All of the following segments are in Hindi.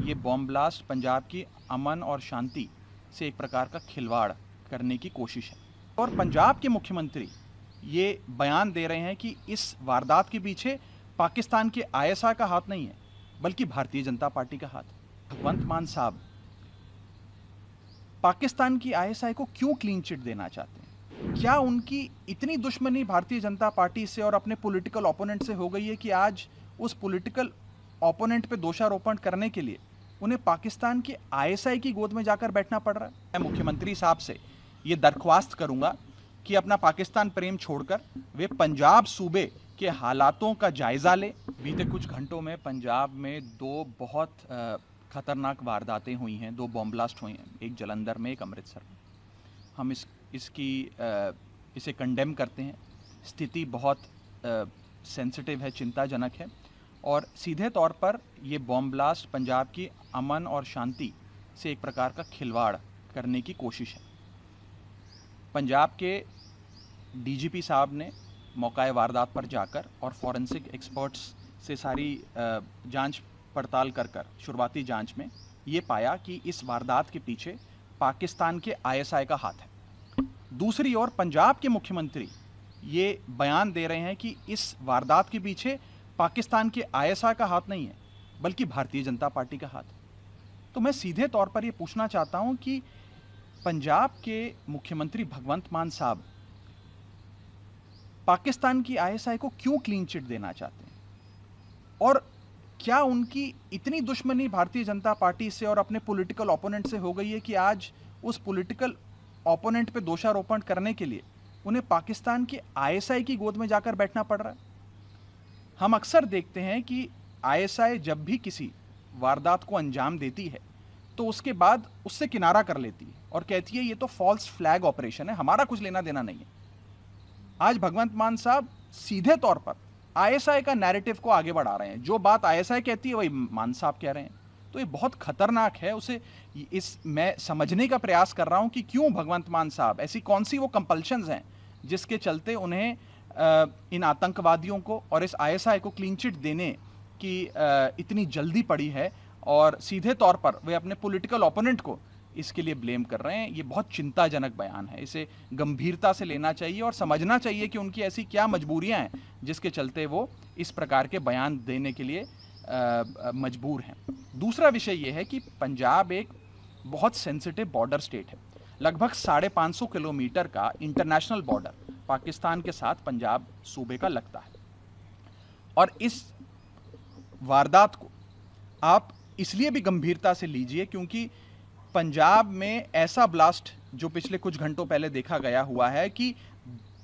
ये बॉम्ब ब्लास्ट पंजाब की अमन और शांति से एक प्रकार का खिलवाड़ करने की कोशिश है। और पंजाब के मुख्यमंत्री ये बयान दे रहे हैं कि इस वारदात के पीछे पाकिस्तान के आईएसआई का हाथ नहीं है, बल्कि भारतीय जनता पार्टी का हाथ है। भगवंत मान साहब पाकिस्तान की आईएसआई को क्यों क्लीन चिट देना चाहते हैं? क्या उनकी इतनी दुश्मनी भारतीय जनता पार्टी से और अपने पॉलिटिकल ओपोनेंट से हो गई है कि आज उस पॉलिटिकल ओपोनेंट पे दोषारोपण करने के लिए उन्हें पाकिस्तान के आईएसआई की गोद में जाकर बैठना पड़ रहा है? मैं मुख्यमंत्री साहब से ये दरख्वास्त करूंगा कि अपना पाकिस्तान प्रेम छोड़कर वे पंजाब सूबे के हालातों का जायजा ले। बीते कुछ घंटों में पंजाब में दो बहुत खतरनाक वारदातें हुई हैं, दो बॉम्ब ब्लास्ट हुए हैं, एक जलंधर में, एक अमृतसर में। हम इसे कंडेम करते हैं। स्थिति बहुत सेंसिटिव है, चिंताजनक है और सीधे तौर पर ये बॉम्ब ब्लास्ट पंजाब की अमन और शांति से एक प्रकार का खिलवाड़ करने की कोशिश है। पंजाब के डीजीपी साहब ने मौका वारदात पर जाकर और फॉरेंसिक एक्सपर्ट्स से सारी जांच पड़ताल कर शुरुआती जांच में ये पाया कि इस वारदात के पीछे पाकिस्तान के आईएसआई का हाथ है। दूसरी ओर पंजाब के मुख्यमंत्री ये बयान दे रहे हैं कि इस वारदात के पीछे पाकिस्तान के आईएसआई का हाथ नहीं है, बल्कि भारतीय जनता पार्टी का हाथ है। तो मैं सीधे तौर पर ये पूछना चाहता हूं कि पंजाब के मुख्यमंत्री भगवंत मान साहब पाकिस्तान की आईएसआई को क्यों क्लीन चिट देना चाहते हैं? और क्या उनकी इतनी दुश्मनी भारतीय जनता पार्टी से और अपने पॉलिटिकल ओपोनेंट से हो गई है कि आज उस पॉलिटिकल ओपोनेंट पे दोषारोपण करने के लिए उन्हें पाकिस्तान के आईएसआई की गोद में जाकर बैठना पड़ रहा है? हम अक्सर देखते हैं कि आईएसआई जब भी किसी वारदात को अंजाम देती है तो उसके बाद उससे किनारा कर लेती है और कहती है ये तो फॉल्स फ्लैग ऑपरेशन है, हमारा कुछ लेना देना नहीं है। आज भगवंत मान साहब सीधे तौर पर आईएसआई का नैरेटिव को आगे बढ़ा रहे हैं। जो बात आईएसआई कहती है वही मान साहब कह रहे हैं। तो ये बहुत खतरनाक है। मैं समझने का प्रयास कर रहा हूं कि क्यों भगवंत मान साहब, ऐसी कौन सी वो कंपल्शंस हैं जिसके चलते उन्हें इन आतंकवादियों को और इस आईएसआई को क्लीन चिट देने की इतनी जल्दी पड़ी है और सीधे तौर पर वे अपने पॉलिटिकल ओपोनेंट को इसके लिए ब्लेम कर रहे हैं। ये बहुत चिंताजनक बयान है, इसे गंभीरता से लेना चाहिए और समझना चाहिए कि उनकी ऐसी क्या मजबूरियां हैं जिसके चलते वो इस प्रकार के बयान देने के लिए मजबूर हैं। दूसरा विषय यह है कि पंजाब एक बहुत सेंसिटिव बॉर्डर स्टेट है। लगभग 550 किलोमीटर का इंटरनेशनल बॉर्डर पाकिस्तान के साथ पंजाब सूबे का लगता है और इस वारदात को आप इसलिए भी गंभीरता से लीजिए क्योंकि पंजाब में ऐसा ब्लास्ट जो पिछले कुछ घंटों पहले देखा गया हुआ है कि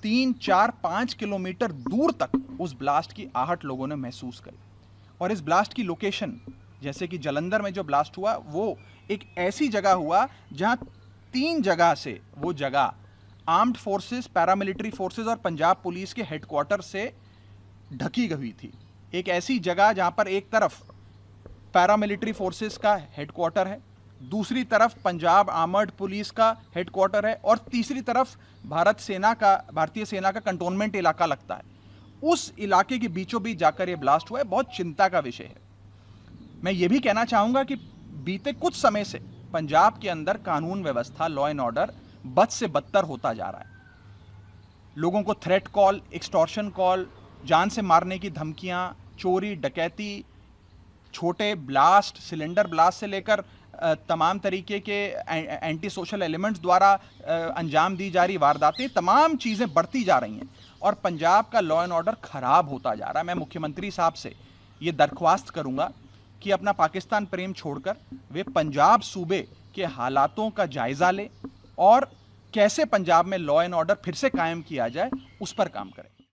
3, 4, 5 किलोमीटर दूर तक उस ब्लास्ट की आहट लोगों ने महसूस करी। और इस ब्लास्ट की लोकेशन, जैसे कि जलंधर में जो ब्लास्ट हुआ, वो एक ऐसी जगह हुआ जहां 3 जगह से वो जगह आर्म्ड फोर्सेस, पैरामिलिट्री फोर्सेस और पंजाब पुलिस के हेडक्वार्टर से ढकी हुई थी। एक ऐसी जगह जहां पर एक तरफ पैरामिलिट्री फोर्सेस का हेडक्वार्टर है, दूसरी तरफ पंजाब आर्मर्ड पुलिस का हेडक्वार्टर है और तीसरी तरफ भारतीय सेना का कंटोनमेंट इलाका लगता है। उस इलाके के बीचों बीच जाकर यह ब्लास्ट हुआ है। बहुत चिंता का विषय है। मैं ये भी कहना चाहूंगा कि बीते कुछ समय से पंजाब के अंदर कानून व्यवस्था, लॉ एंड ऑर्डर बद से बदतर होता जा रहा है। लोगों को थ्रेट कॉल, एक्सटॉर्शन कॉल, जान से मारने की धमकियां, चोरी, डकैती, छोटे ब्लास्ट, सिलेंडर ब्लास्ट से लेकर तमाम तरीके के एंटी सोशल एलिमेंट्स द्वारा अंजाम दी जा रही वारदातें, तमाम चीज़ें बढ़ती जा रही हैं और पंजाब का लॉ एंड ऑर्डर खराब होता जा रहा है। मैं मुख्यमंत्री साहब से ये दरख्वास्त करूंगा कि अपना पाकिस्तान प्रेम छोड़कर वे पंजाब सूबे के हालातों का जायजा लें और कैसे पंजाब में लॉ एंड ऑर्डर फिर से कायम किया जाए उस पर काम करें।